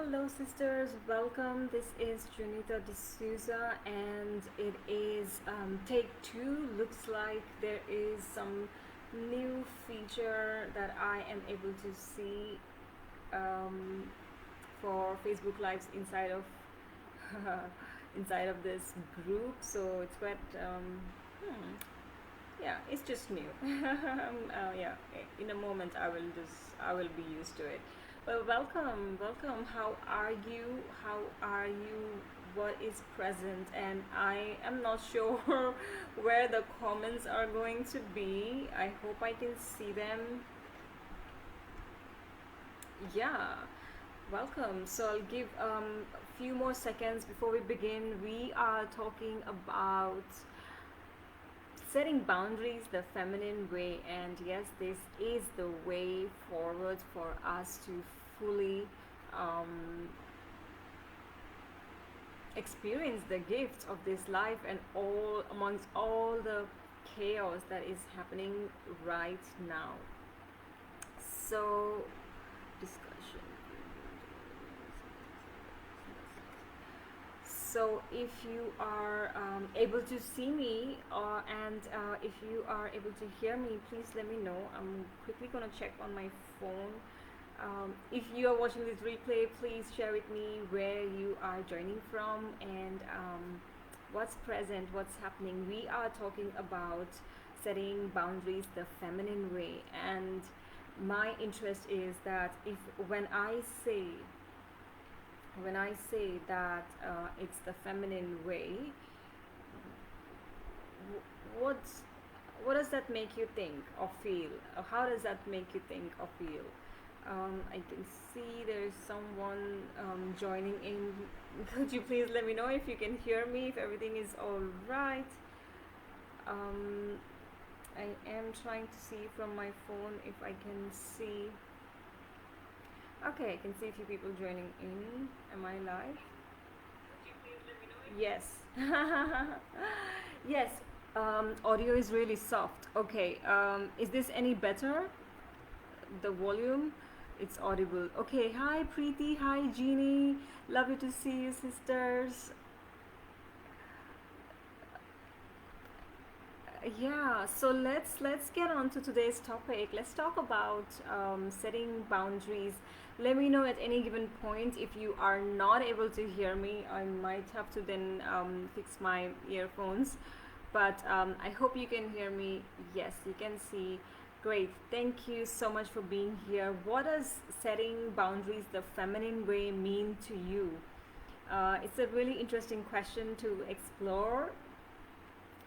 Hello, sisters. Welcome. This is Jonita D'souza, and it is take two. Looks like there is some new feature that I am able to see um, for Facebook Lives inside of inside of this group. So it's quite yeah, it's just new. Yeah, in a moment I will be used to it. Well, welcome. How are you? How are you? What is present? And I am not sure where the comments are going to be. I hope I can see them. Yeah, welcome. So I'll give a few more seconds before we begin. We are talking about setting boundaries the feminine way, and yes, this is the way forward for us to fully um, experience the gifts of this life and all amongst all the chaos that is happening right now. So discussion. So if you are able to see me and if you are able to hear me, please let me know. I'm quickly gonna check on my phone. If you are watching this replay, please share with me where you are joining from and what's present, what's happening. We are talking about setting boundaries the feminine way, and my interest is that if when I say that it's the feminine way, what what does that make you think or feel? Or how does that make you think or feel? I can see there's someone joining in. Could you please let me know if you can hear me, if everything is all right? I am trying to see from my phone if I can see. Okay, I can see a few people joining in. Am I live? Yes. Yes. Audio is really soft. Okay. Is this any better? The volume? It's audible. Okay. Hi, Preeti. Hi, Jeannie. Lovely to see you, sisters. Yeah, so let's get on to today's topic. Let's talk about setting boundaries. Let me know at any given point if you are not able to hear me. I might have to then fix my earphones, but I hope you can hear me. Yes, you can see. Great. Thank you so much for being here. What does setting boundaries the feminine way mean to you? It's a really interesting question to explore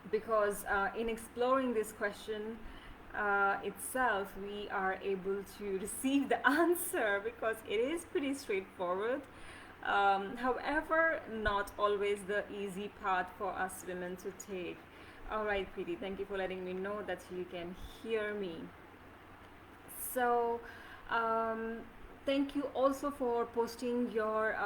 because in exploring this question itself, we are able to receive the answer because it is pretty straightforward. However, not always the easy path for us women to take. All right, Preeti, thank you for letting me know that you can hear me. So, um, thank you also for posting your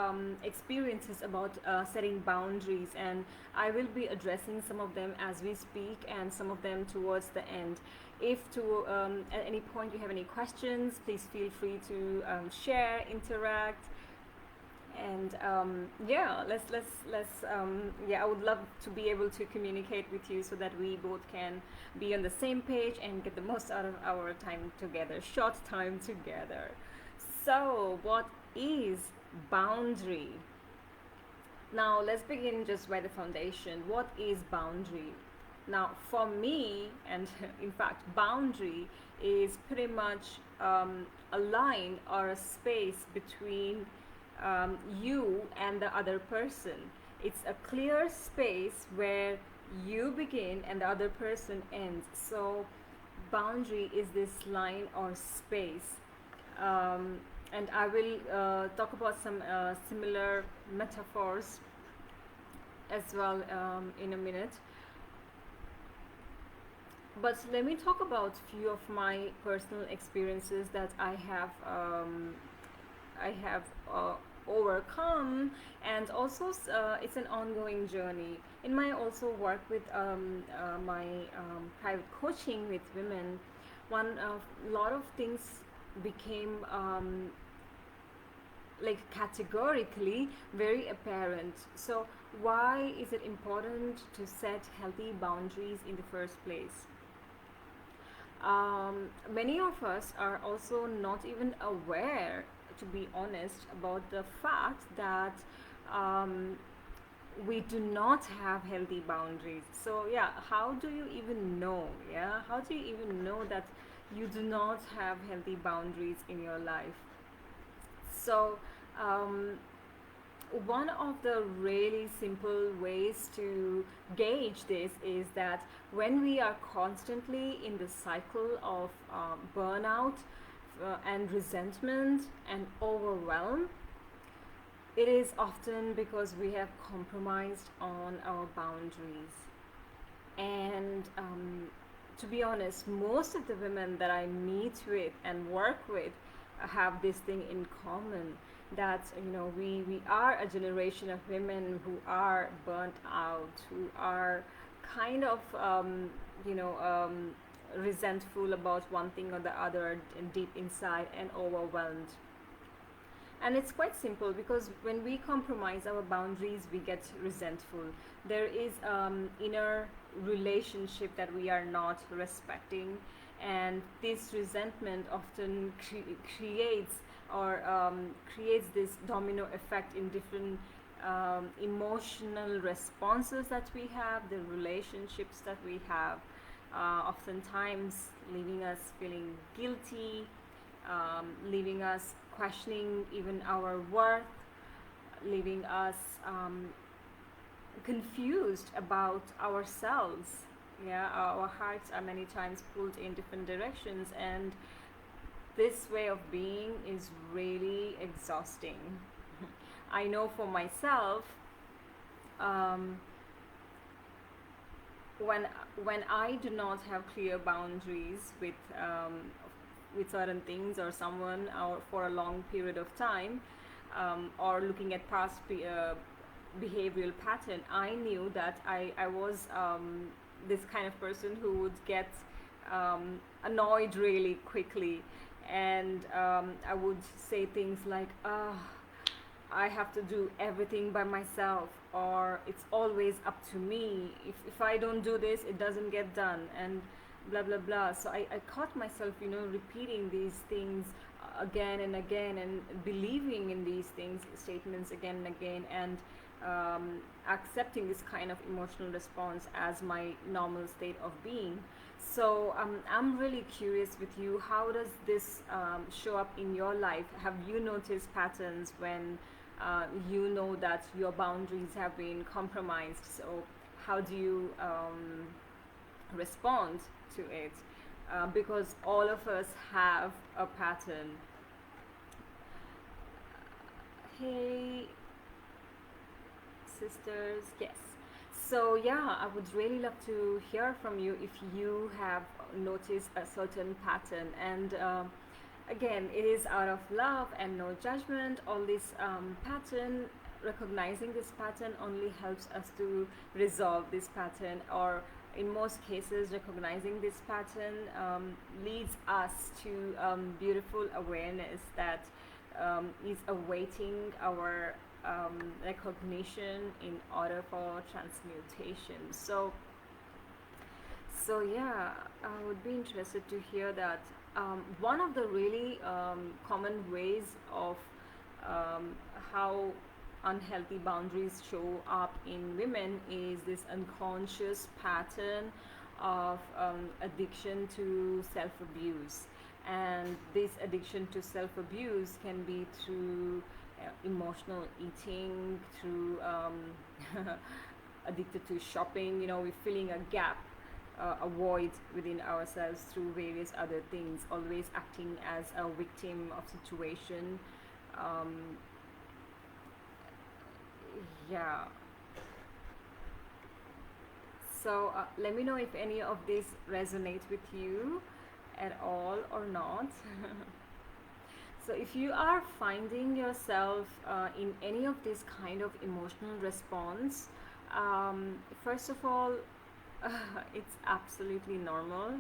experiences about setting boundaries, and I will be addressing some of them as we speak and some of them towards the end. If at any point you have any questions, please feel free to share, interact, and yeah, yeah, I would love to be able to communicate with you so that we both can be on the same page and get the most out of our time together, short time together. So what is boundary? Now let's begin just by the foundation. What is boundary? Now for me, and in fact boundary is pretty much a line or a space between you and the other person. It's a clear space where you begin and the other person ends. So boundary is this line or space. And I will talk about some similar metaphors as well in a minute. But let me talk about few of my personal experiences that I have overcome, and also it's an ongoing journey. In my also work with my private coaching with women, one lot of things became like categorically very apparent. So why is it important to set healthy boundaries in the first place? Many of us are also not even aware, to be honest, about the fact that um, we do not have healthy boundaries. So yeah, how do you even know? Yeah, how do you even know that you do not have healthy boundaries in your life? So um, one of the really simple ways to gauge this is that when we are constantly in the cycle of burnout and resentment and overwhelm, it is often because we have compromised on our boundaries. And to be honest, most of the women that I meet with and work with have this thing in common, that we are a generation of women who are burnt out, who are kind of resentful about one thing or the other deep inside, and overwhelmed. And it's quite simple, because when we compromise our boundaries, we get resentful. There is inner relationship that we are not respecting, and this resentment often creates or creates this domino effect in different emotional responses that we have, the relationships that we have, oftentimes leaving us feeling guilty, leaving us questioning even our worth, leaving us confused about ourselves. Yeah, our hearts are many times pulled in different directions, and this way of being is really exhausting. I know for myself, um, when I do not have clear boundaries with certain things or someone, or for a long period of time, or looking at past behavioral pattern, I knew that I was this kind of person who would get annoyed really quickly, and I would say things like, I have to do everything by myself, or it's always up to me. If I don't do this, it doesn't get done, and blah blah blah. So I caught myself, repeating these things again and again, and believing in these things, statements again and again, and accepting this kind of emotional response as my normal state of being. So I'm really curious with you, how does this show up in your life? Have you noticed patterns when you know that your boundaries have been compromised? So how do you respond to it? Because all of us have a pattern. Hey sisters, yes. So yeah, I would really love to hear from you if you have noticed a certain pattern. And again, it is out of love and no judgment. All this pattern, recognizing this pattern only helps us to resolve this pattern, or in most cases, recognizing this pattern leads us to beautiful awareness that is awaiting our recognition in order for transmutation. So yeah, I would be interested to hear that. One of the really common ways of how unhealthy boundaries show up in women is this unconscious pattern of addiction to self-abuse. And this addiction to self-abuse can be through emotional eating, through addicted to shopping. We're filling a gap, a void within ourselves through various other things, always acting as a victim of situation. Um, yeah. So let me know if any of this resonates with you at all or not. So if you are finding yourself in any of this kind of emotional response, first of all, it's absolutely normal,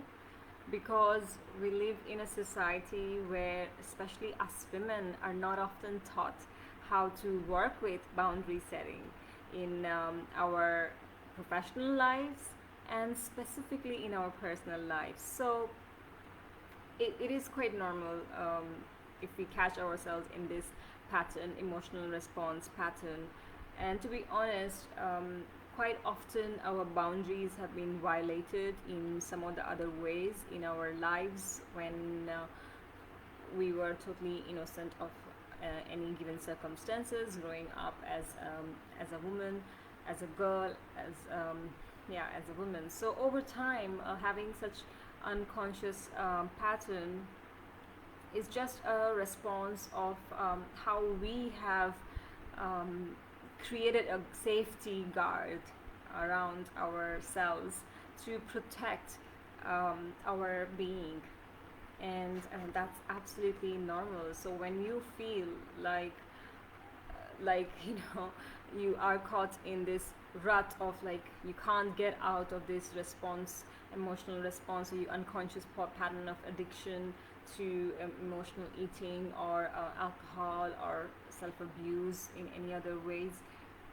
because we live in a society where, especially us women, are not often taught how to work with boundary setting in our professional lives and specifically in our personal lives. So it is quite normal if we catch ourselves in this pattern, emotional response pattern. And to be honest, quite often our boundaries have been violated in some of the other ways in our lives when we were totally innocent of any given circumstances growing up as a woman, as a girl, as a woman. So over time, having such unconscious pattern is just a response of how we have um, created a safety guard around ourselves to protect our being, and that's absolutely normal. So when you feel like you are caught in this rut of like you can't get out of this response, emotional response, or your unconscious pattern of addiction to emotional eating or alcohol or self-abuse in any other ways,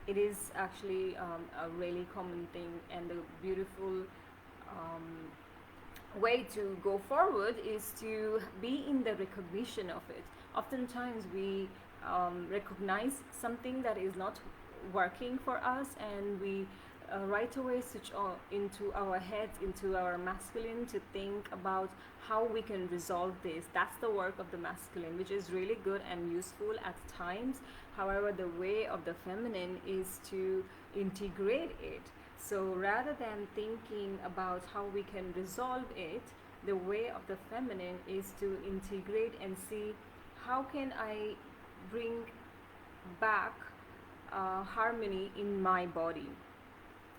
it is actually a really common thing, and a beautiful way to go forward is to be in the recognition of it. Oftentimes we recognize something that is not working for us, and we right away switch into our heads, into our masculine, to think about how we can resolve this. That's the work of the masculine, which is really good and useful at times. However, the way of the feminine is to integrate it. So rather than thinking about how we can resolve it, the way of the feminine is to integrate and see how can I bring back harmony in my body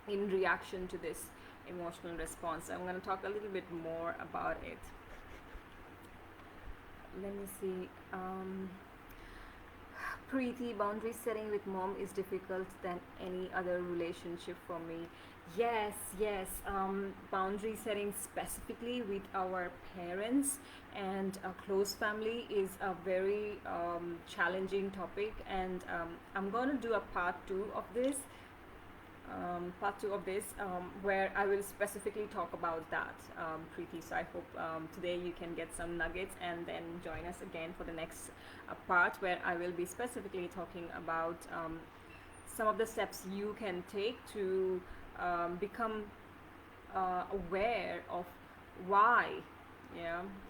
in reaction to this emotional response. I'm going to talk a little bit more about it. Let me see. Preeti, boundary setting with mom is difficult than any other relationship for me. Yes, yes. Boundary setting specifically with our parents and a close family is a very challenging topic, and I'm going to do a part two of this. Where I will specifically talk about that, Preeti. So I hope today you can get some nuggets and then join us again for the next part, where I will be specifically talking about some of the steps you can take to become aware of why,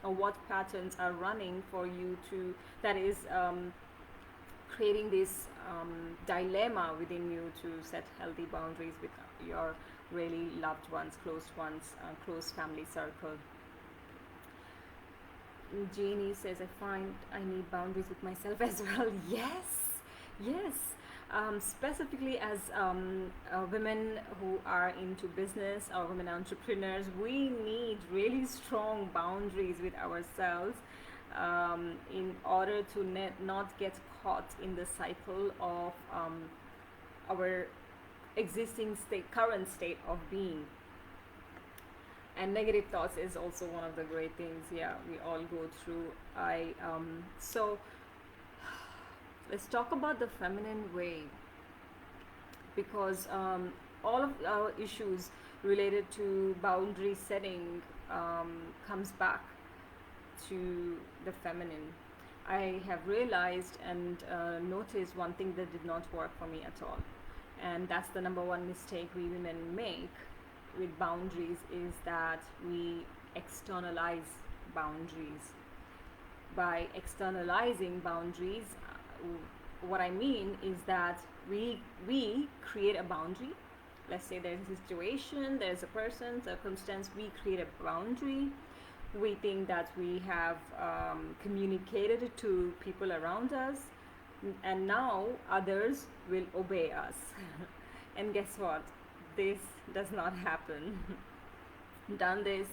or what patterns are running for you to, that is creating this dilemma within you to set healthy boundaries with your really loved ones, close family circle. Jeannie says, I find I need boundaries with myself as well. Yes. Specifically as women who are into business or women entrepreneurs, we need really strong boundaries with ourselves in order to not get caught in the cycle of our current state of being. And negative thoughts is also one of the great things, we all go through. So let's talk about the feminine way, because all of our issues related to boundary setting comes back to the feminine. I have realized and noticed one thing that did not work for me at all, and that's the number one mistake we women make with boundaries, is that we externalize boundaries. By externalizing boundaries, what I mean is that we create a boundary. Let's say there's a situation, there's a person, circumstance, we create a boundary. We think that we have communicated it to people around us, and now others will obey us. And guess what? This does not happen. Done this,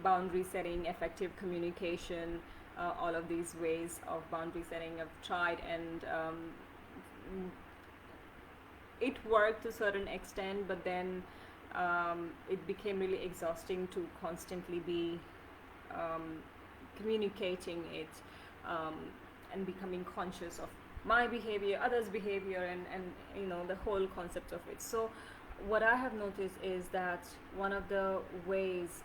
boundary setting, effective communication, all of these ways of boundary setting I've tried, and it worked to a certain extent, but then it became really exhausting to constantly be communicating it and becoming conscious of my behavior, others' behavior, and the whole concept of it. So what I have noticed is that one of the ways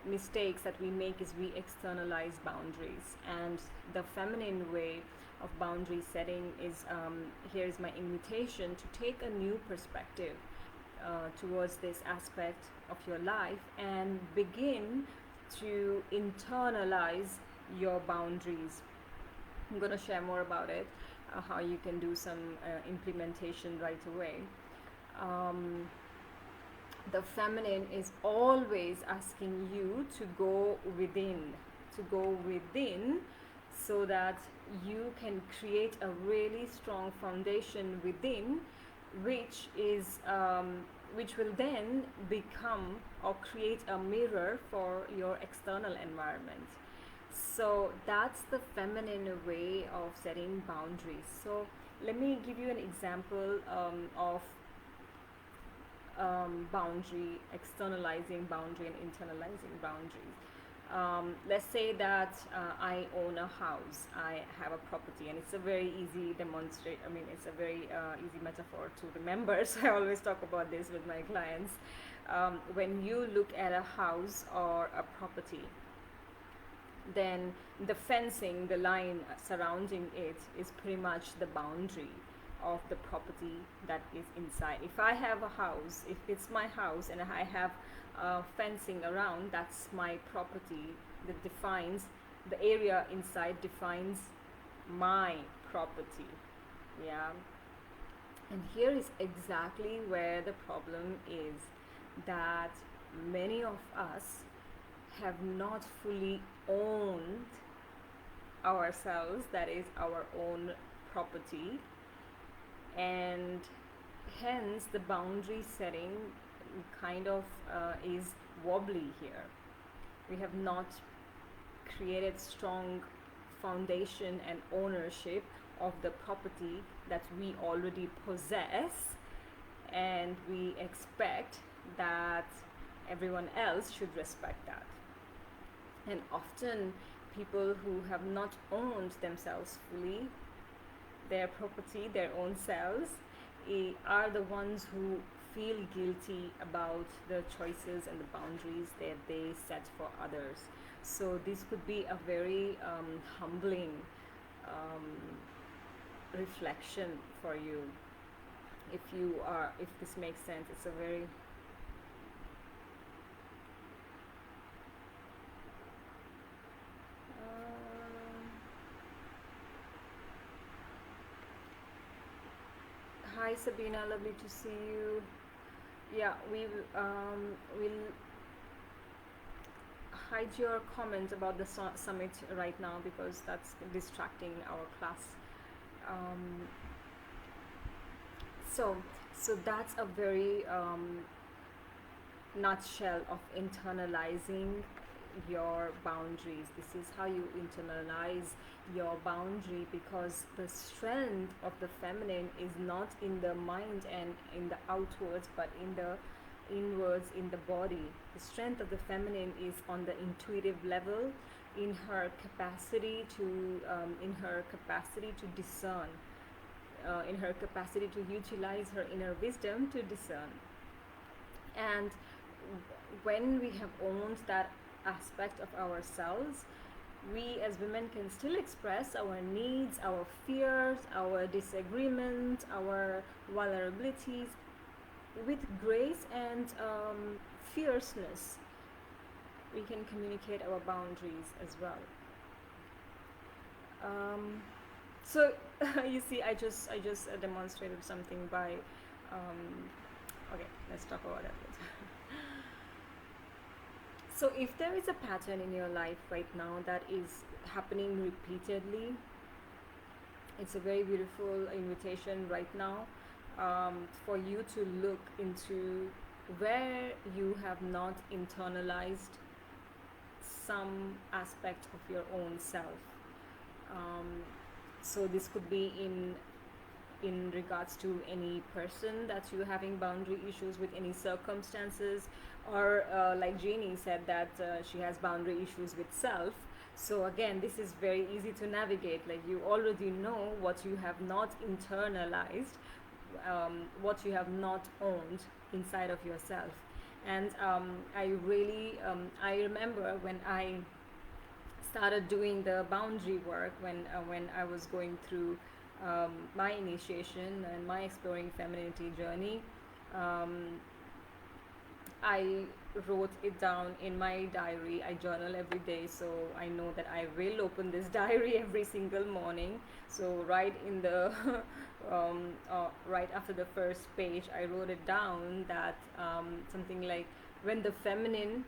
mistakes that we make is we externalize boundaries, and the feminine way of boundary setting is, here is my invitation to take a new perspective towards this aspect of your life and begin to internalize your boundaries. I'm going to share more about it, how you can do some implementation right away. The feminine is always asking you to go within, so that you can create a really strong foundation within, which will then become or create a mirror for your external environment. So that's the feminine way of setting boundaries. So let me give you an example of boundary, externalizing boundary and internalizing boundaries. Let's say that I own a house, I have a property, and it's a very easy it's a very easy metaphor to remember. So I always talk about this with my clients. When you look at a house or a property, then the fencing, the line surrounding it is pretty much the boundary of the property that is inside. If I have a house, if it's my house and I have fencing around, that's my property. That defines the area inside, defines my property. Yeah. And here is exactly where the problem is, that many of us have not fully owned ourselves, that is our own property, and hence the boundary setting kind of is wobbly here. We have not created strong foundation and ownership of the property that we already possess, and we expect that everyone else should respect that. And often people who have not owned themselves fully, their property, their own selves, are the ones who feel guilty about the choices and the boundaries that they set for others. So this could be a very humbling reflection for you, if this makes sense. It's a very Hi Sabina, lovely to see you. Yeah, we'll hide your comment about the summit right now, because that's distracting our class. So that's a very nutshell of internalizing your boundaries. This is how you internalize your boundary, because the strength of the feminine is not in the mind and in the outwards, but in the inwards, in the body. The strength of the feminine is on the intuitive level, in her capacity to discern, in her capacity to utilize her inner wisdom to discern. And when we have owned that aspect of ourselves, we as women can still express our needs, our fears, our disagreements, our vulnerabilities with grace and fierceness. We can communicate our boundaries as well. So you see, I just demonstrated something by okay, let's talk about that later. So if there is a pattern in your life right now that is happening repeatedly, it's a very beautiful invitation right now for you to look into where you have not internalized some aspect of your own self. So this could be in regards to any person that you're having boundary issues with, any circumstances, or like Jeannie said that she has boundary issues with self. So again, this is very easy to navigate. Like, you already know what you have not internalized, what you have not owned inside of yourself. And I remember when I started doing the boundary work, when I was going through my initiation and my exploring femininity journey. Um, I wrote it down in my diary. I journal every day, so I know that I will open this diary every single morning. So right in the right after the first page, I wrote it down that something like, when the feminine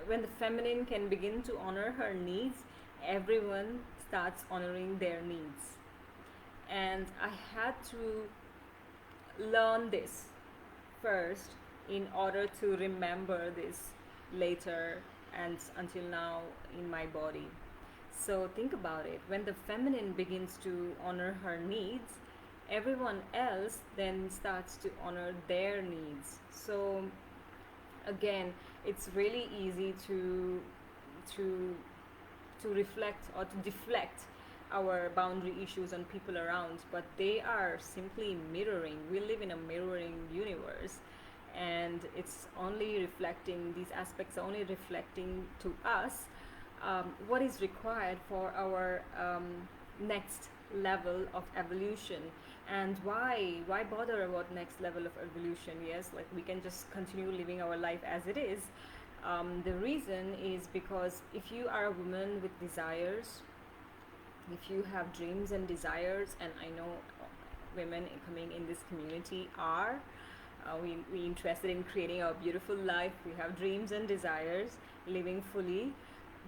when the feminine can begin to honor her needs, everyone starts honoring their needs. And I had to learn this first in order to remember this later and until now in my body. So think about it. When the feminine begins to honor her needs, everyone else then starts to honor their needs. So again, it's really easy to to reflect or to deflect our boundary issues on people around, but they are simply mirroring. We live in a mirroring universe, and it's only reflecting, these aspects are only reflecting to us what is required for our next level of evolution. And why bother about next level of evolution? Yes, like, we can just continue living our life as it is. The reason is because if you are a woman with desires, if you have dreams and desires, and I know women coming in this community are, we interested in creating a beautiful life, we have dreams and desires, living fully,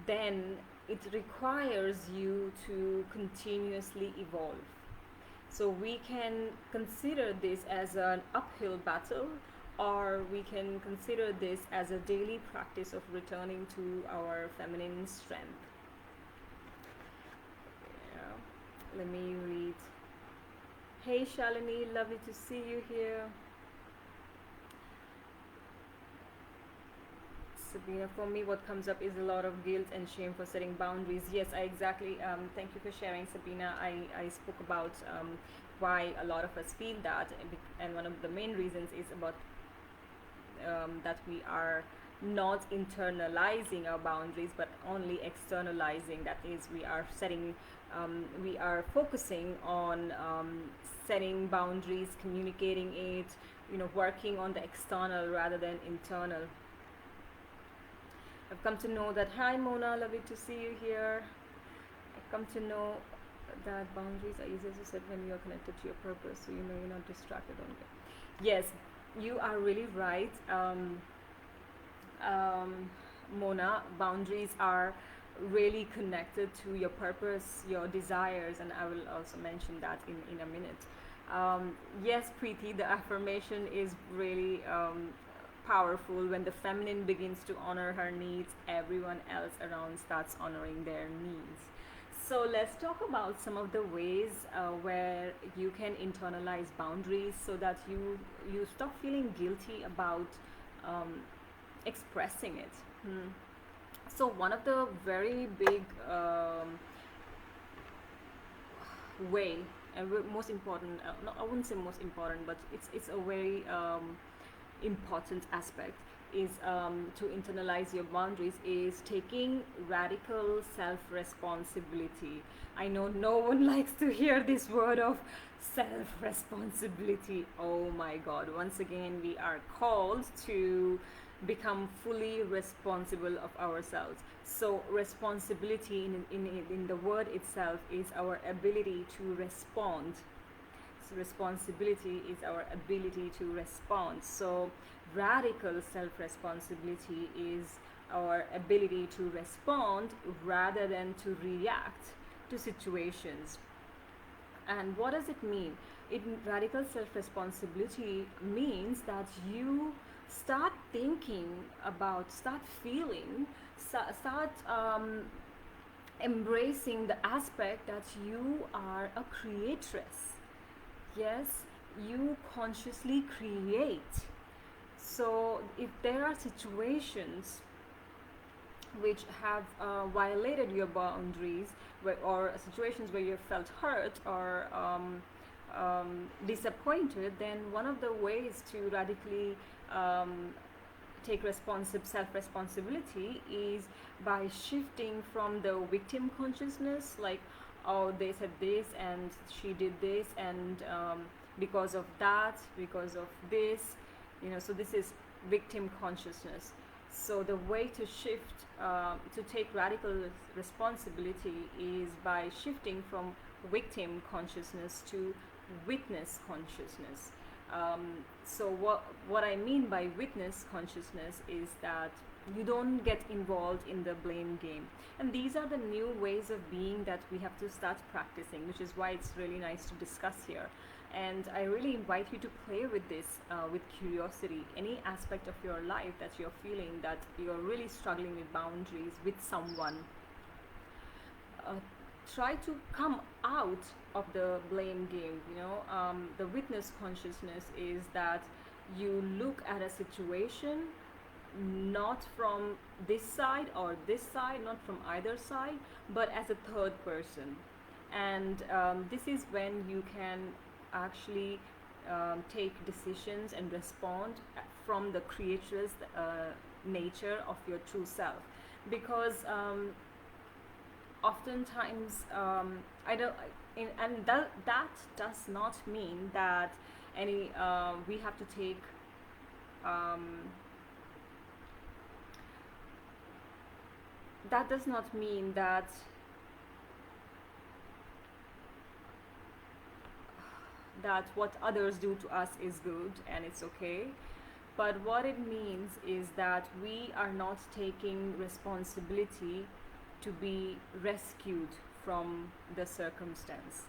then it requires you to continuously evolve. So we can consider this as an uphill battle, or we can consider this as a daily practice of returning to our feminine strength. Yeah. Let me read. Hey Shalini, lovely to see you here. Sabina, for me, what comes up is a lot of guilt and shame for setting boundaries. Yes, I exactly. Thank you for sharing, Sabina. I spoke about why a lot of us feel that, and one of the main reasons is about that we are not internalizing our boundaries, but only externalizing. That is, we are focusing on setting boundaries, communicating it, working on the external rather than internal. I've come to know that, hi Mona, lovely to see you here. I've come to know that boundaries are easier to set when you're connected to your purpose, so you're not distracted. Yes, you are really right. Mona, boundaries are really connected to your purpose, your desires, and I will also mention that in a minute. Yes, Preeti, the affirmation is really powerful. When the feminine begins to honor her needs, everyone else around starts honoring their needs. So let's talk about some of the ways where you can internalize boundaries, so that you stop feeling guilty about expressing it. So one of the very big way, and most important, no, I wouldn't say most important, but it's a very important aspect, is to internalize your boundaries, is taking radical self-responsibility. I know no one likes to hear this word of self-responsibility. Oh my god, once again we are called to become fully responsible of ourselves. So responsibility in the word itself is our ability to respond. So responsibility is our ability to respond. So radical self-responsibility is our ability to respond rather than to react to situations. And what does it mean? Radical self-responsibility means that you start thinking about, start feeling, start embracing the aspect that you are a creatress. Yes, you consciously create. So if there are situations which have violated your boundaries, or situations where you felt hurt or disappointed, then one of the ways to radically take self-responsibility is by shifting from the victim consciousness, like, oh, they said this and she did this, and because of that, because of this, so this is victim consciousness. So the way to shift, to take radical responsibility, is by shifting from victim consciousness to witness consciousness. So what I mean by witness consciousness is that you don't get involved in the blame game. And these are the new ways of being that we have to start practicing, which is why it's really nice to discuss here. And I really invite you to play with this with curiosity. Any aspect of your life that you're feeling that you're really struggling with boundaries with someone, try to come out of the blame game. The witness consciousness is that you look at a situation not from this side or this side, not from either side, but as a third person. And this is when you can actually take decisions and respond from the creatress nature of your true self. Because oftentimes I don't, and that does not mean that we have to take that does not mean that what others do to us is good and it's okay. But what it means is that we are not taking responsibility to be rescued from the circumstance.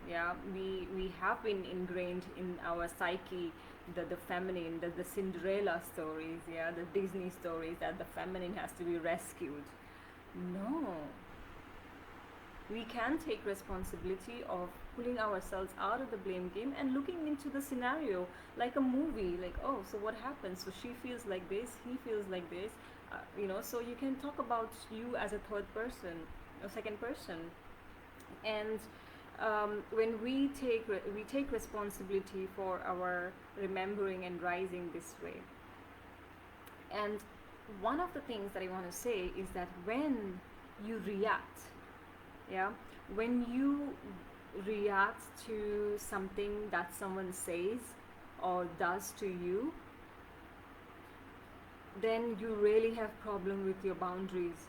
We have been ingrained in our psyche the feminine, the Cinderella stories, the Disney stories, that the feminine has to be rescued. No, we can take responsibility of pulling ourselves out of the blame game and looking into the scenario like a movie, like, oh, so what happens? So she feels like this, he feels like this, so you can talk about you as a third person or second person. And when we take responsibility for our remembering and rising this way. And one of the things that I want to say is that when you react, when you react to something that someone says or does to you, then you really have problem with your boundaries.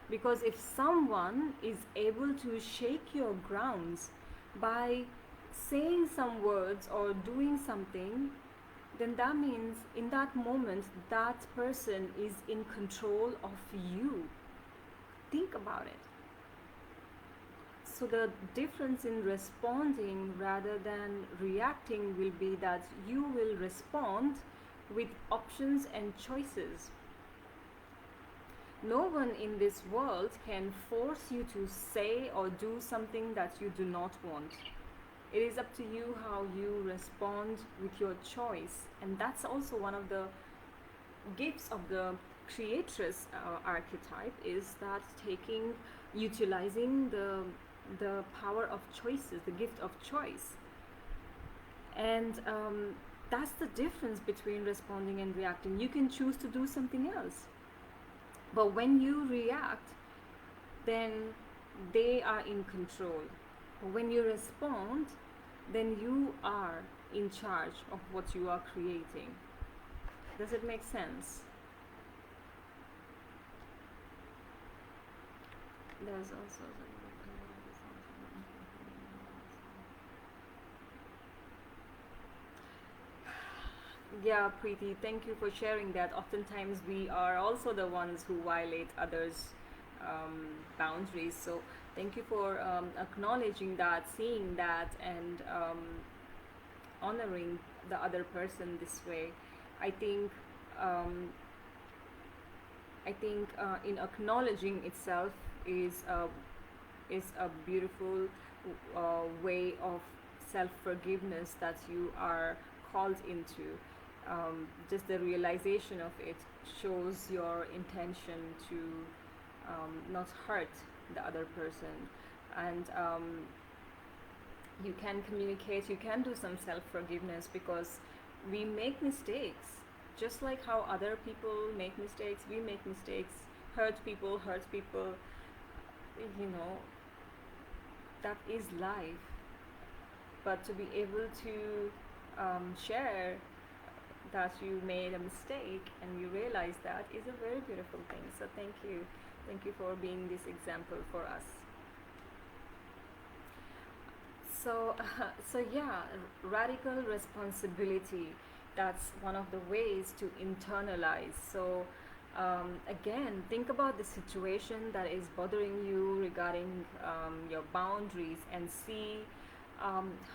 Because if someone is able to shake your grounds by saying some words or doing something, then that means in that moment that person is in control of you. Think about it. So the difference in responding rather than reacting will be that you will respond with options and choices. No one in this world can force you to say or do something that you do not want. It is up to you how you respond with your choice. And that's also one of the gifts of the Creatress archetype, is that utilizing the power of choices, the gift of choice. And that's the difference between responding and reacting. You can choose to do something else. But when you react, then they are in control. But when you respond, then you are in charge of what you are creating. Does it make sense? There's also yeah, Preeti, thank you for sharing that. Oftentimes we are also the ones who violate others' boundaries. So thank you for acknowledging that, seeing that, and honoring the other person this way. I think in acknowledging itself is a beautiful way of self-forgiveness that you are called into. just the realization of it shows your intention to not hurt the other person. And you can communicate, you can do some self-forgiveness, because we make mistakes just like how other people make mistakes. We make mistakes, hurt people, you know, that is life. But to be able to share that you made a mistake and you realize that is a very beautiful thing. So thank you for being this example for us. So yeah, radical responsibility, that's one of the ways to internalize. So again, think about the situation that is bothering you regarding your boundaries, and see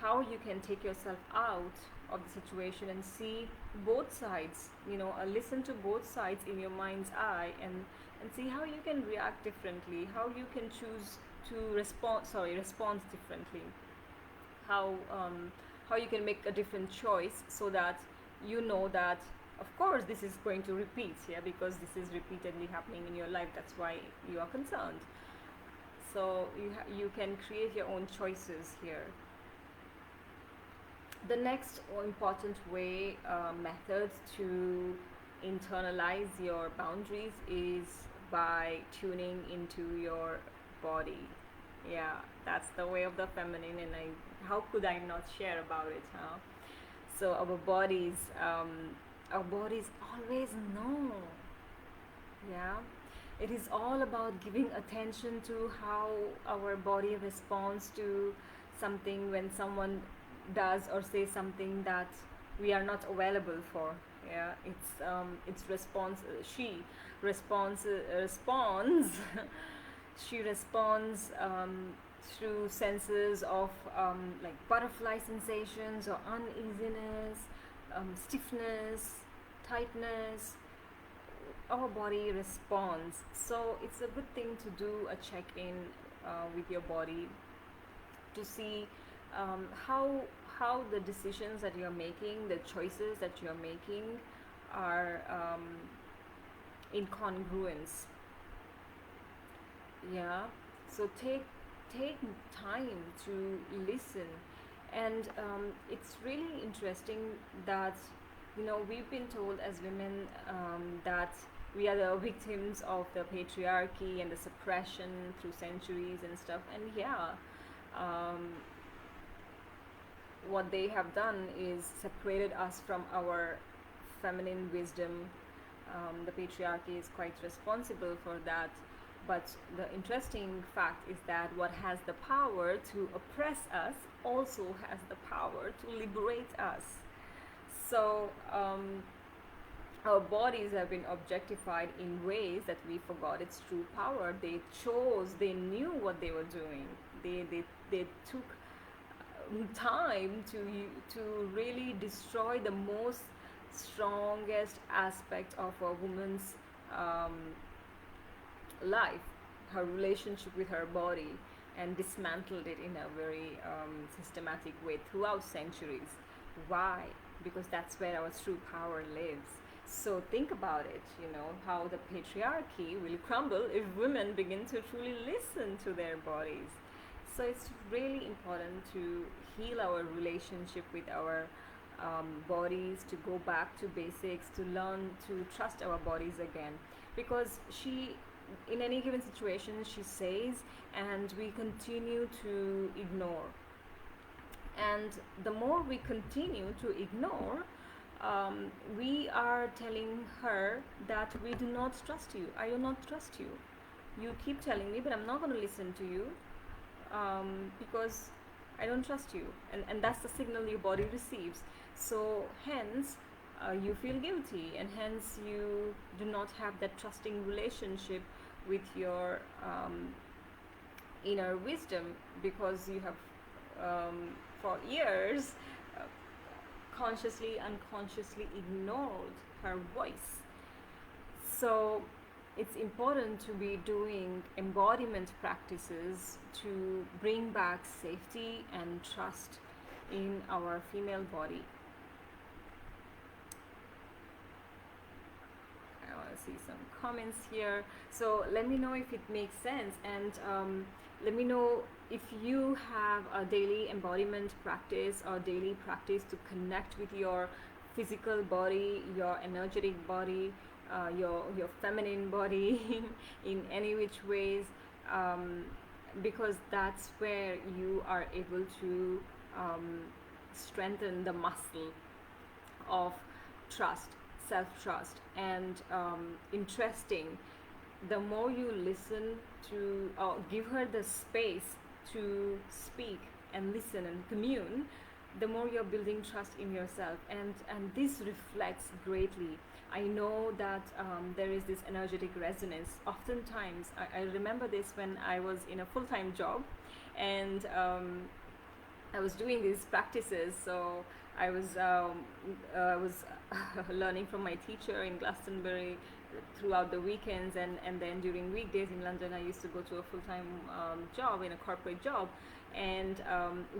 how you can take yourself out of the situation and see both sides, listen to both sides in your mind's eye, and see how you can react differently, how you can choose to respond differently, how you can make a different choice, so that you know that of course this is going to repeat, because this is repeatedly happening in your life, that's why you are concerned. So you can create your own choices here. The next important method to internalize your boundaries is by tuning into your body. Yeah, that's the way of the feminine, and how could I not share about it, huh? So our bodies always know. Yeah, it is all about giving attention to how our body responds to something, when someone does or says something that we are not available for. Yeah, it's response. She responds. She responds through senses of like butterfly sensations or uneasiness, stiffness, tightness. Our body responds. So it's a good thing to do a check-in with your body, to see how the decisions that you're making, the choices that you're making, are in congruence. Yeah, so take time to listen. And it's really interesting that we've been told as women that we are the victims of the patriarchy and the suppression through centuries and stuff. And yeah, what they have done is separated us from our feminine wisdom. The patriarchy is quite responsible for that. But the interesting fact is that what has the power to oppress us also has the power to liberate us. So our bodies have been objectified in ways that we forgot its true power. They knew what they were doing. They took time to really destroy the most strongest aspect of a woman's life, her relationship with her body, and dismantled it in a very systematic way throughout centuries. Why? Because that's where our true power lives. So think about it, how the patriarchy will crumble if women begin to truly listen to their bodies. So it's really important to heal our relationship with our bodies, to go back to basics, to learn to trust our bodies again. Because in any given situation, she says, and we continue to ignore. And the more we continue to ignore, we are telling her that we do not trust you. I do not trust you. You keep telling me, but I'm not going to listen to you because I don't trust you. And that's the signal your body receives. So hence, you feel guilty, and hence you do not have that trusting relationship with your inner wisdom, because you have for years consciously, unconsciously ignored her voice. So it's important to be doing embodiment practices to bring back safety and trust in our female body. see some comments here. So let me know if it makes sense, and let me know if you have a daily embodiment practice or daily practice to connect with your physical body, your energetic body, your feminine body in any which ways, because that's where you are able to strengthen the muscle of trust, self-trust, and interesting. The more you listen to, or give her the space to speak and listen and commune, the more you're building trust in yourself, and this reflects greatly. I know that there is this energetic resonance. Oftentimes, I remember this when I was in a full-time job, and I was doing these practices. So I was learning from my teacher in Glastonbury throughout the weekends, and then during weekdays in London, I used to go to a full-time job, in a corporate job, and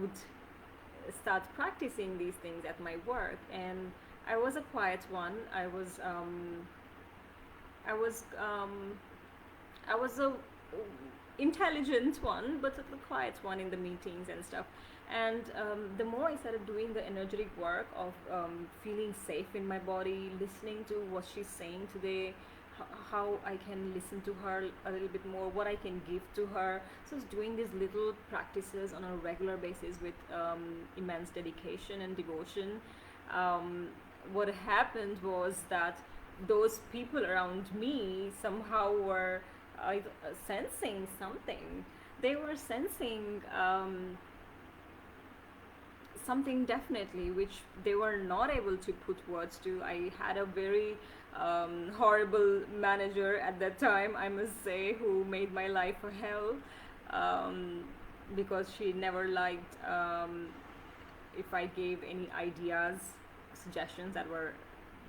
would start practicing these things at my work. And I was a quiet one. I was a intelligent one, but a quiet one in the meetings and stuff. And the more I started doing the energetic work of feeling safe in my body, listening to what she's saying today, how I can listen to her a little bit more, what I can give to her. So I was doing these little practices on a regular basis with immense dedication and devotion. What happened was that those people around me somehow were sensing something. They were sensing something definitely, which they were not able to put words to. I had a very horrible manager at that time, I must say, who made my life a hell, because she never liked if I gave any ideas, suggestions that were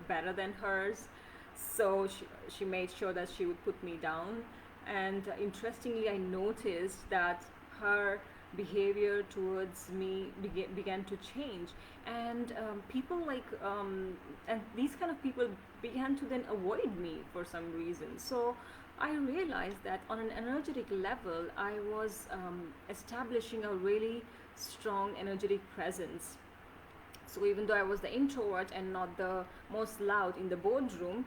better than hers. So she made sure that she would put me down. And interestingly, I noticed that her behavior towards me began to change, and people and these kind of people began to then avoid me for some reason. So I realized that on an energetic level, I was establishing a really strong energetic presence. So even though I was the introvert and not the most loud in the boardroom,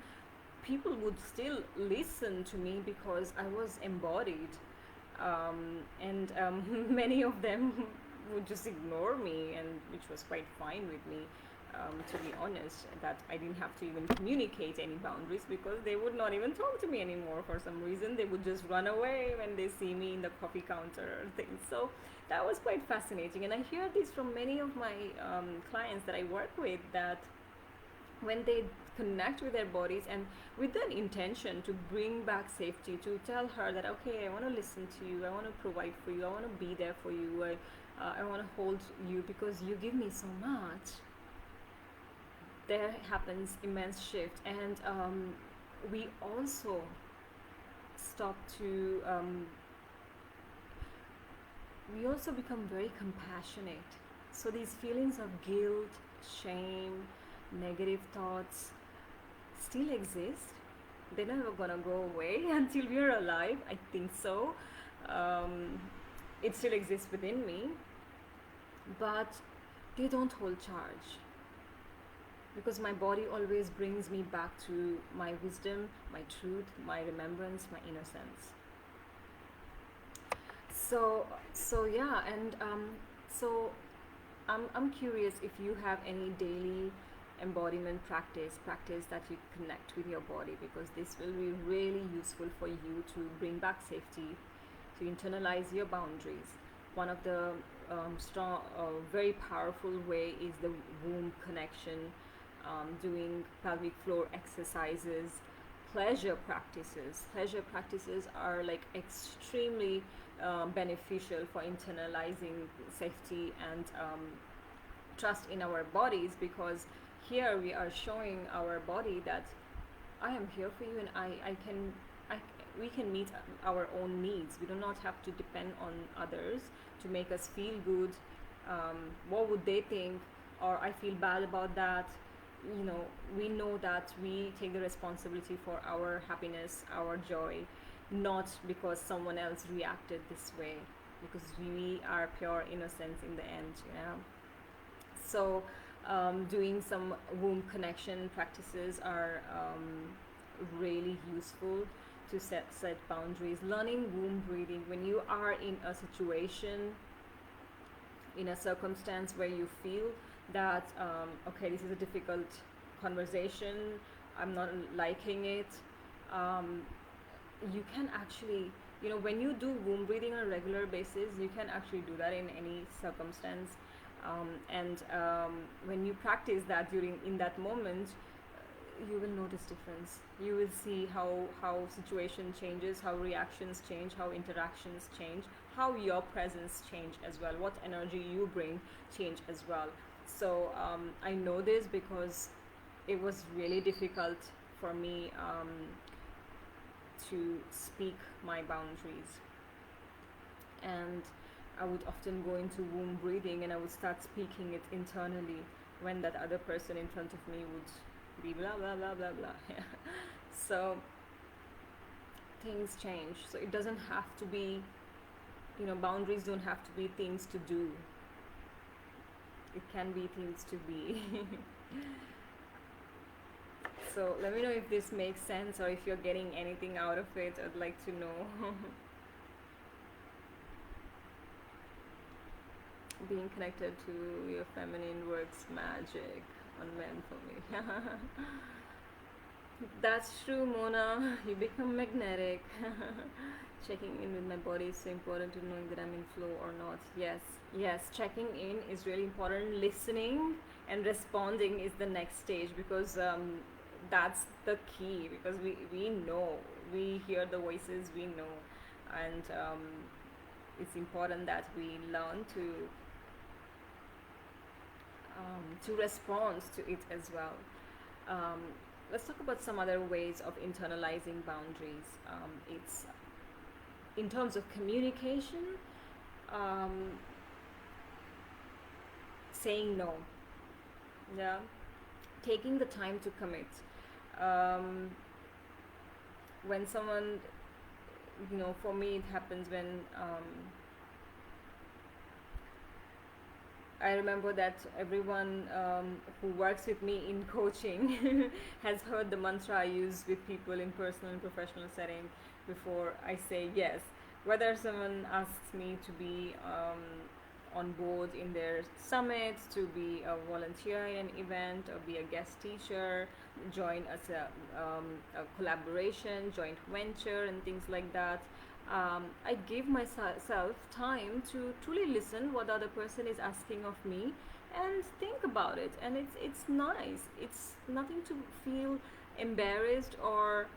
people would still listen to me because I was embodied. And many of them would just ignore me, and which was quite fine with me, to be honest, that I didn't have to even communicate any boundaries, because they would not even talk to me anymore for some reason. They would just run away when they see me in the coffee counter or things. So that was quite fascinating, and I hear this from many of my clients that I work with, that when they connect with their bodies and with an intention to bring back safety, to tell her that, okay, I want to listen to you, I want to provide for you, I want to be there for you, I want to hold you because you give me so much, there happens immense shift. And we also stop to we also become very compassionate. So these feelings of guilt, shame, negative thoughts still exist. They're never gonna go away until we're alive, I think so. It still exists within me, but they don't hold charge, because my body always brings me back to my wisdom, my truth, my remembrance, my innocence. So yeah, and so I'm curious if you have any daily embodiment practice that you connect with your body, because this will be really useful for you to bring back safety, to internalize your boundaries. One of the strong, very powerful way is the womb connection, doing pelvic floor exercises, pleasure practices. Pleasure practices are like extremely beneficial for internalizing safety and trust in our bodies, because here we are showing our body that I am here for you, and we can meet our own needs. We do not have to depend on others to make us feel good. What would they think, or I feel bad about that? we know that we take the responsibility for our happiness, our joy, not because someone else reacted this way, because we are pure innocence in the end. So doing some womb connection practices are really useful to set boundaries. Learning womb breathing when you are in a situation, in a circumstance where you feel that okay, this is a difficult conversation, I'm not liking it, you can actually, when you do womb breathing on a regular basis, you can actually do that in any circumstance. And when you practice that in that moment, you will notice difference. You will see how situation changes, how reactions change, how interactions change, how your presence change as well, what energy you bring change as well. So I know this because it was really difficult for me to speak my boundaries, and I would often go into womb breathing and I would start speaking it internally when that other person in front of me would be blah blah blah blah blah. So things change. So it doesn't have to be, boundaries don't have to be things to do. It can be things to be. So let me know if this makes sense or if you're getting anything out of it. I'd like to know. Being connected to your feminine works magic on men for me. That's true, Mona. You become magnetic. Checking in with my body is so important to knowing that I'm in flow or not. Yes, checking in is really important. Listening and responding is the next stage, because that's the key, because we know, we hear the voices, we know, and it's important that we learn to respond to it as well. Let's talk about some other ways of internalizing boundaries. It's in terms of communication, saying no, yeah, taking the time to commit. When someone, for me it happens when I remember that everyone who works with me in coaching has heard the mantra I use with people in personal and professional setting before I say yes. Whether someone asks me to be on board in their summit, to be a volunteer in an event, or be a guest teacher, join as a collaboration, joint venture, and things like that. I give myself time to truly listen what the other person is asking of me and think about it. And it's nice. It's nothing to feel embarrassed or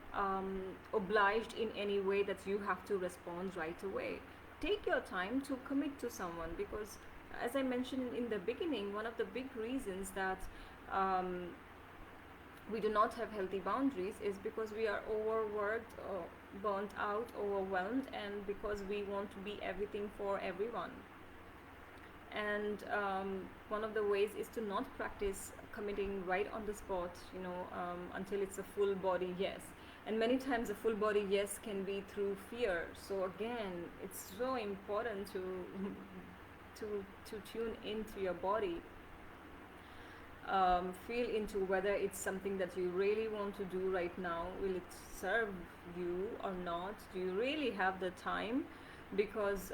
obliged in any way that you have to respond right away. Take your time to commit to someone, because as I mentioned in the beginning, one of the big reasons that we do not have healthy boundaries is because we are overworked, or burnt out, overwhelmed, and because we want to be everything for everyone. And one of the ways is to not practice committing right on the spot, until it's a full body yes. And many times a full body yes can be through fear. So again, it's so important to tune into your body. Feel into whether it's something that you really want to do right now. Will it serve you or not? Do you really have the time? Because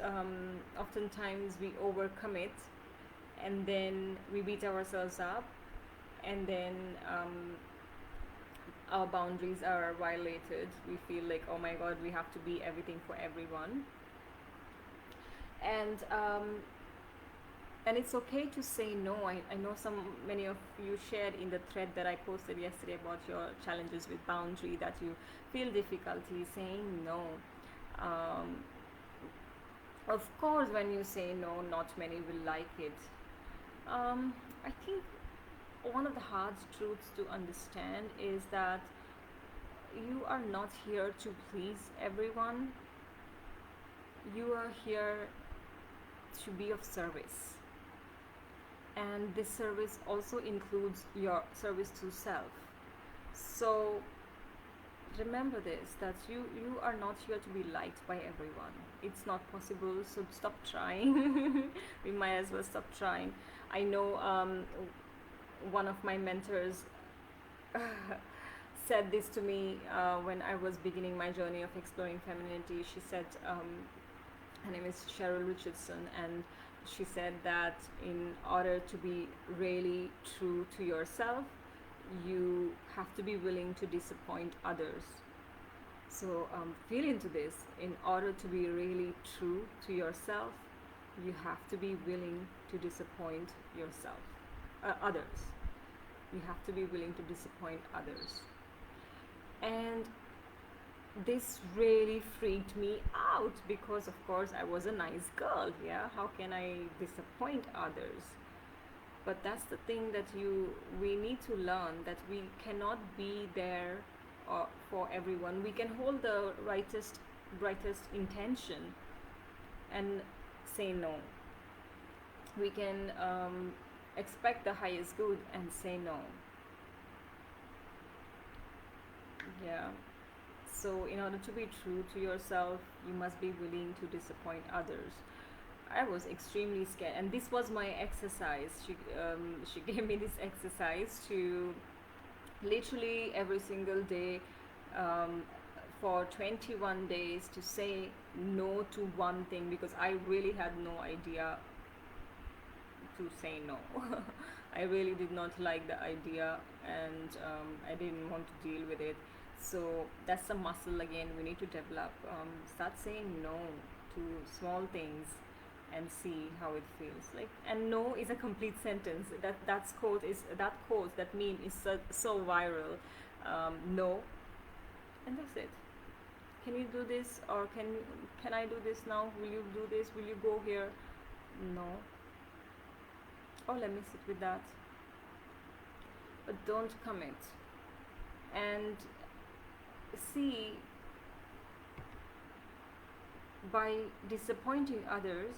oftentimes we overcommit and then we beat ourselves up, and then our boundaries are violated. We feel like, oh my god, we have to be everything for everyone. And it's okay to say no. I know many of you shared in the thread that I posted yesterday about your challenges with boundary, that you feel difficulty saying no. Of course, when you say no, not many will like it. I think one of the hard truths to understand is that you are not here to please everyone. You are here to be of service. and this service also includes your service to self. So remember this, that you are not here to be liked by everyone. It's not possible, so stop trying. We might as well stop trying. I know one of my mentors said this to me when I was beginning my journey of exploring femininity. She said, her name is Cheryl Richardson, and she said that in order to be really true to yourself, you have to be willing to disappoint others. So feel into this. In order to be really true to yourself, you have to be willing to disappoint yourself, others. You have to be willing to disappoint others. And this really freaked me out, because of course I was a nice girl. Yeah, how can I disappoint others? But that's the thing that we need to learn, that we cannot be there for everyone. We can hold the brightest intention and say no. We can expect the highest good and say no. Yeah. So in order to be true to yourself, you must be willing to disappoint others. I was extremely scared, and this was my exercise. She gave me this exercise to literally every single day for 21 days to say no to one thing, because I really had no idea to say no. I really did not like the idea, and I didn't want to deal with it. So that's a muscle again we need to develop. Start saying no to small things and see how it feels like. And no is a complete sentence. That quote, that meme is so viral. No, and that's it. Can you do this, or can I do this now? Will you do this? Will you go here? No. Oh, let me sit with that. But don't commit. And see, by disappointing others,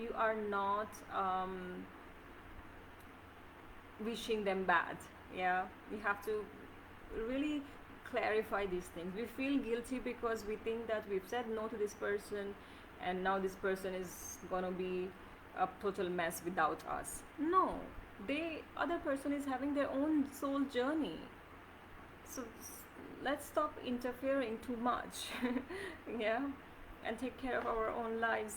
you are not wishing them bad. Yeah, you have to really clarify these things. We feel guilty because we think that we've said no to this person, and now this person is gonna be a total mess without us. No, other person is having their own soul journey. So let's stop interfering too much. Yeah, and take care of our own lives,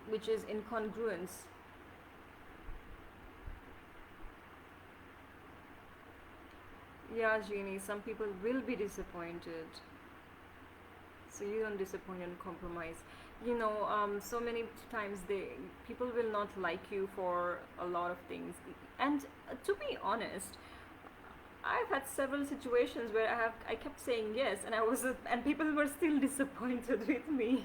which is in congruence. Yeah, Jeannie, some people will be disappointed. So you don't disappoint and compromise. So many times people will not like you for a lot of things. And to be honest, I've had several situations where I kept saying yes, and people were still disappointed with me.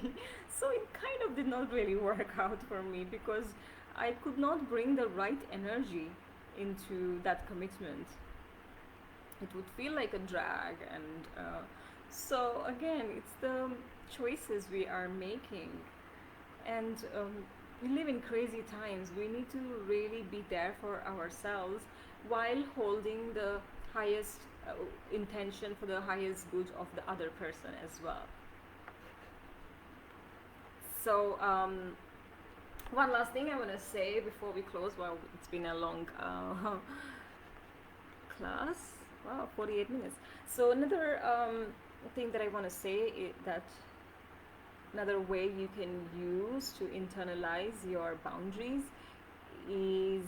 So it kind of did not really work out for me, because I could not bring the right energy into that commitment. It would feel like a drag, and so again, it's the choices we are making. And we live in crazy times. We need to really be there for ourselves while holding the highest intention for the highest good of the other person as well. So one last thing I want to say before we close. Well, it's been a long class. Wow, 48 minutes. So another thing that I want to say is that another way you can use to internalize your boundaries is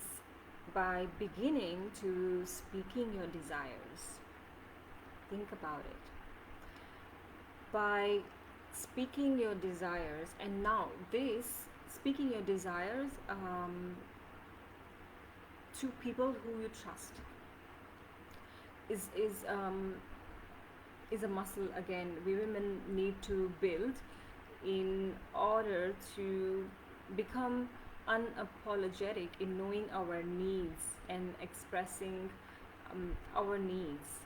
by beginning to speaking your desires. Think about it. By speaking your desires, and now speaking your desires to people who you trust is a muscle again we women need to build in order to become unapologetic in knowing our needs and expressing our needs.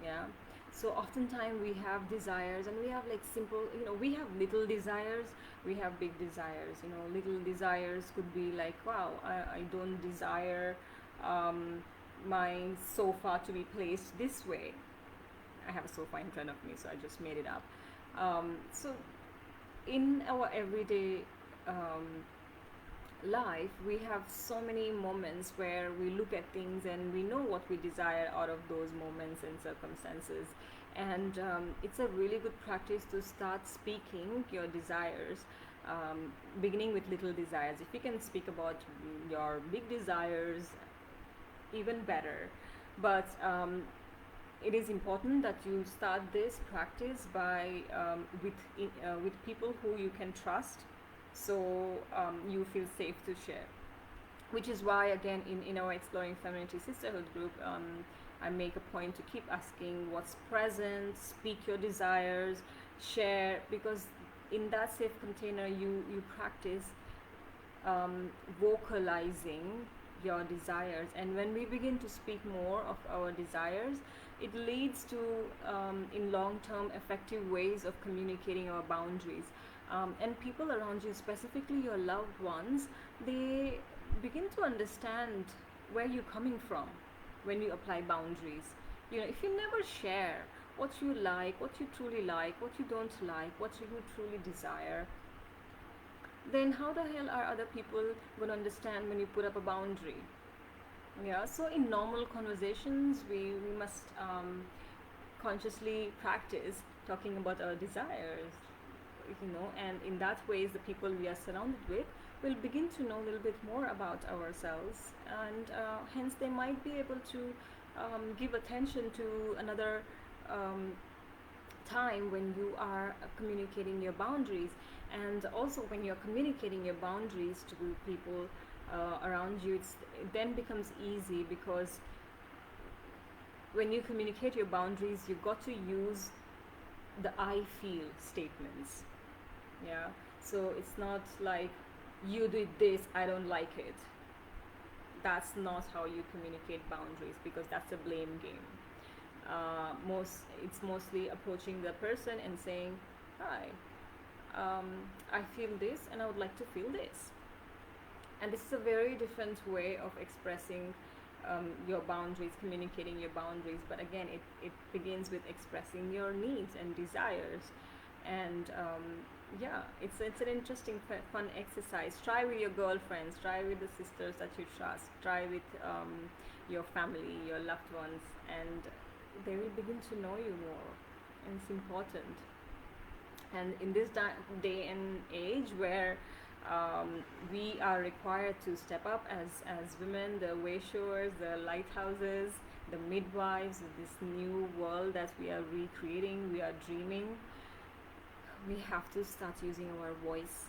Yeah, So oftentimes we have desires, and we have like simple, we have little desires, we have big desires. Little desires could be like, wow, I don't desire um, my sofa to be placed this way. I have a sofa in front of me, so I just made it up. So in our everyday um, life, we have so many moments where we look at things and we know what we desire out of those moments and circumstances. And it's a really good practice to start speaking your desires, beginning with little desires. If you can speak about your big desires, even better. But it is important that you start this practice by with people who you can trust, so you feel safe to share. Which is why, again, in our Exploring Femininity Sisterhood group, I make a point to keep asking what's present, speak your desires, share, because in that safe container you practice vocalizing your desires. And when we begin to speak more of our desires, it leads to in long-term effective ways of communicating our boundaries. And people around you, specifically your loved ones, they begin to understand where you're coming from when you apply boundaries. If you never share what you like, what you truly like, what you don't like, what you truly desire, then how the hell are other people going to understand when you put up a boundary? Yeah, so in normal conversations, we must consciously practice talking about our desires, and in that ways, the people we are surrounded with will begin to know a little bit more about ourselves, and hence they might be able to give attention to another um, time when you are communicating your boundaries. And also, when you're communicating your boundaries to people around you, it then becomes easy, because when you communicate your boundaries, you've got to use the I feel statements. Yeah, so it's not like, you did this, I don't like it. That's not how you communicate boundaries, because that's a blame game. It's mostly approaching the person and saying, hi, I feel this and I would like to feel this. And this is a very different way of expressing your boundaries, communicating your boundaries. But again, it begins with expressing your needs and desires. And yeah, it's an interesting, fun exercise. Try with your girlfriends, try with the sisters that you trust, try with your family, your loved ones, and they will begin to know you more. And it's important. And in this day and age where we are required to step up as women, the wayshowers, the lighthouses, the midwives of this new world that we are recreating, we are dreaming, we have to start using our voice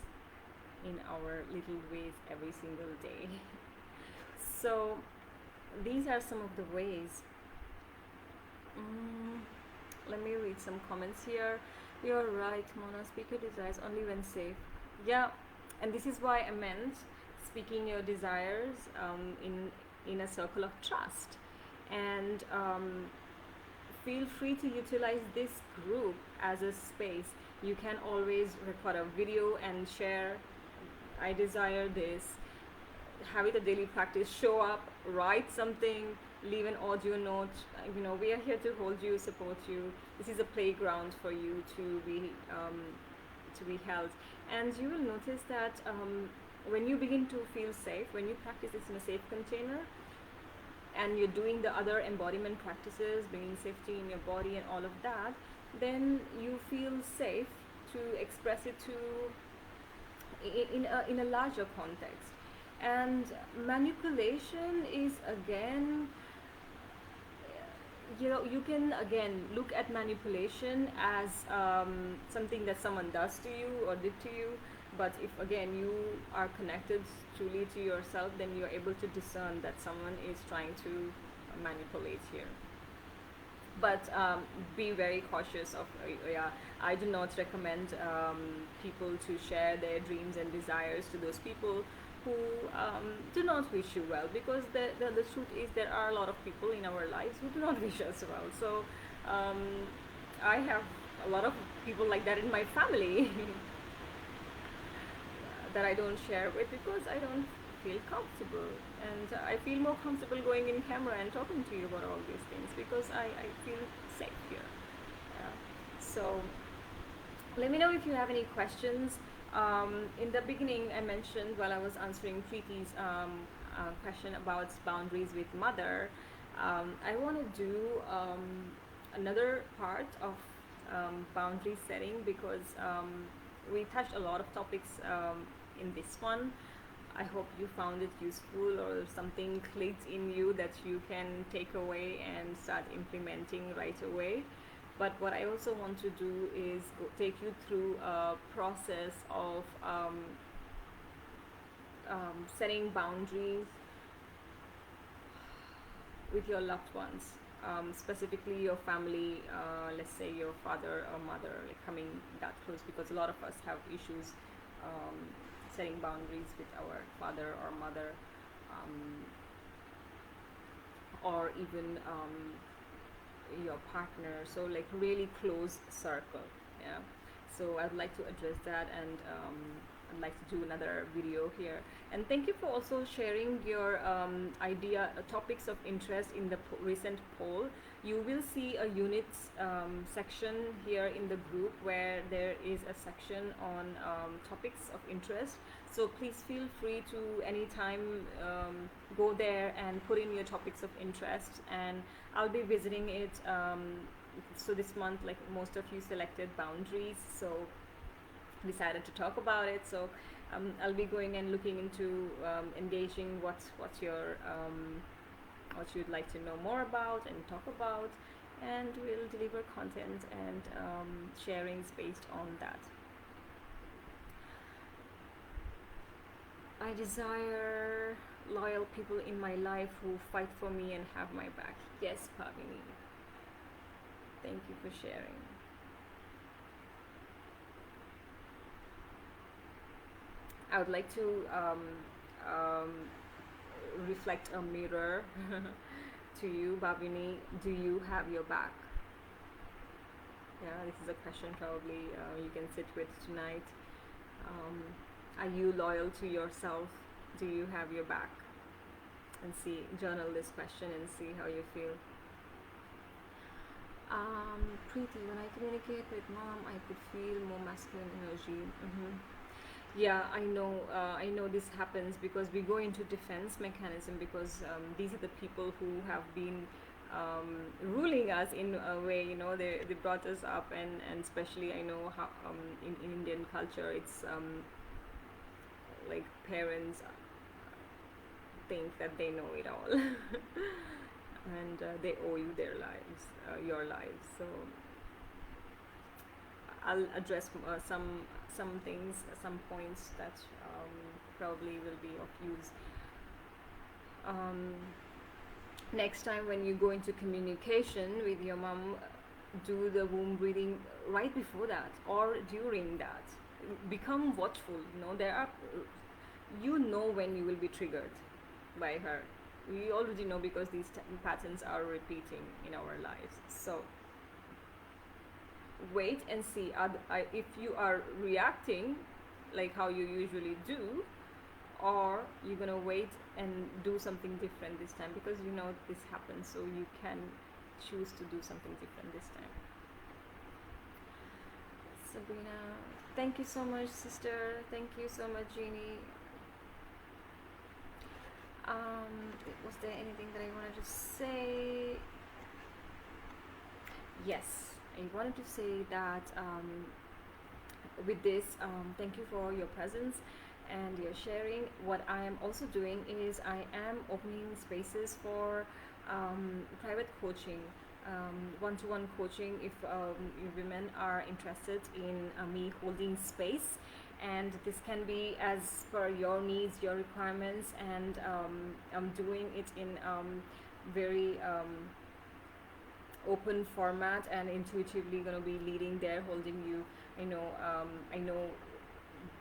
in our little ways every single day. So these are some of the ways. Let me read some comments here. You're right, Mona. Speak your desires only when safe. Yeah, and this is why I meant speaking your desires in a circle of trust. And feel free to utilize this group as a space. You can always record a video and share, I desire this. Have it a daily practice. Show up, write something, leave an audio note. We are here to hold you, support you. This is a playground for you to be held. And you will notice that when you begin to feel safe, when you practice this in a safe container, and you're doing the other embodiment practices, bringing safety in your body and all of that, then you feel safe to express it in a larger context. And manipulation is, again, you can again look at manipulation as something that someone does to you or did to you. But if again you are connected truly to yourself, then you're able to discern that someone is trying to manipulate here. But be very cautious of I do not recommend people to share their dreams and desires to those people who do not wish you well, because the truth is there are a lot of people in our lives who do not wish us well. So um, I have a lot of people like that in my family that I don't share with because I don't feel comfortable. And I feel more comfortable going in camera and talking to you about all these things because I feel safe here. Yeah. So let me know if you have any questions. In the beginning, I mentioned while I was answering Preeti's question about boundaries with mother, I want to do another part of boundary setting because we touched a lot of topics in this one. I hope you found it useful or something clicked in you that you can take away and start implementing right away. But what I also want to do is take you through a process of setting boundaries with your loved ones, specifically your family, let's say your father or mother, like coming that close, because a lot of us have issues um, setting boundaries with our father or mother, um, or even your partner, so like really close circle. Yeah, so I'd like to address that, and I'd like to do another video here. And thank you for also sharing your topics of interest in the recent poll. You will see a units section here in the group where there is a section on topics of interest. So please feel free to anytime go there and put in your topics of interest, and I'll be visiting it. So this month, like most of you selected boundaries, so decided to talk about it. So I'll be going and looking into engaging what's your what you'd like to know more about and talk about, and we'll deliver content and sharings based on that. I desire loyal people in my life who fight for me and have my back. Yes, Pavini. Thank you for sharing. I would like to reflect a mirror to you, Babini. Do you have your back? Yeah, this is a question probably you can sit with tonight. Are you loyal to yourself? Do you have your back? And see, journal this question and see how you feel. Preeti, when I communicate with mom, I could feel more masculine energy. Yeah, I know. I know this happens because we go into defense mechanism because these are the people who have been ruling us in a way. You know, they brought us up, and especially I know how in Indian culture, it's like parents think that they know it all, and they owe you their lives, your lives. So I'll address some things, some points that probably will be of use. Next time when you go into communication with your mom, do the womb breathing right before that or during that. Become watchful. You know, there are, you know, when you will be triggered by her. We already know because these patterns are repeating in our lives. So wait and see if you are reacting like how you usually do, or you're gonna wait and do something different this time, because you know this happens, so you can choose to do something different this time. Sabrina, thank you so much, sister. Thank you so much, Jeannie. Was there anything that I wanted to say? Yes, I wanted to say that with this, thank you for your presence and your sharing. What I am also doing is I am opening spaces for private coaching, one-to-one coaching if women are interested in me holding space. And this can be as per your needs, your requirements, and I'm doing it in very open format and intuitively going to be leading there, holding you. I know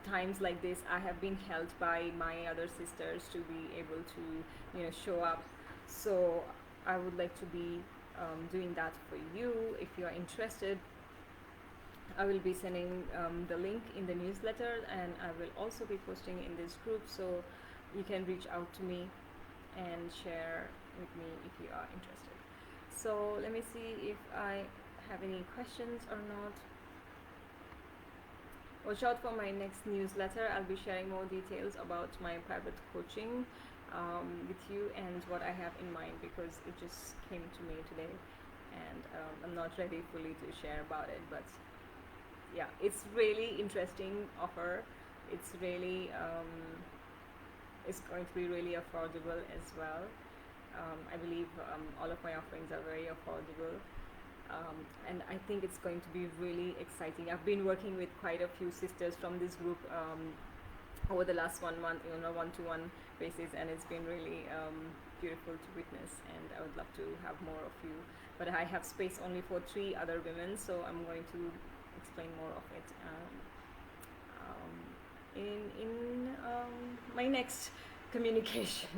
times like this I have been held by my other sisters to be able to show up. So I would like to be doing that for you. If you are interested, I will be sending the link in the newsletter, and I will also be posting in this group, so you can reach out to me and share with me if you are interested. So let me see if I have any questions or not. Watch out for my next newsletter. I'll be sharing more details about my private coaching with you and what I have in mind, because it just came to me today, and I'm not ready fully to share about it, but yeah, it's really interesting offer. It's really it's going to be really affordable as well. I believe all of my offerings are very affordable, and I think it's going to be really exciting. I've been working with quite a few sisters from this group over the last 1 month, one-to-one basis, and it's been really beautiful to witness, and I would love to have more of you, but I have space only for 3 other women, so I'm going to explain more of it in my next communication.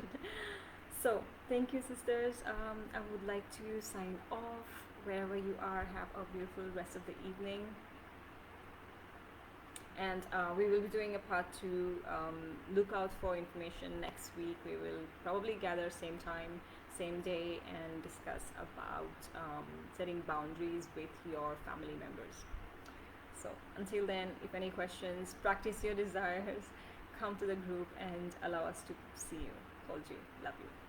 So thank you, sisters. I would like to sign off. Wherever you are, have a beautiful rest of the evening, and we will be doing a part 2. Look out for information next week. We will probably gather same time, same day, and discuss about setting boundaries with your family members. So until then, if any questions, practice your desires, come to the group and allow us to see you. Hold you. Love you.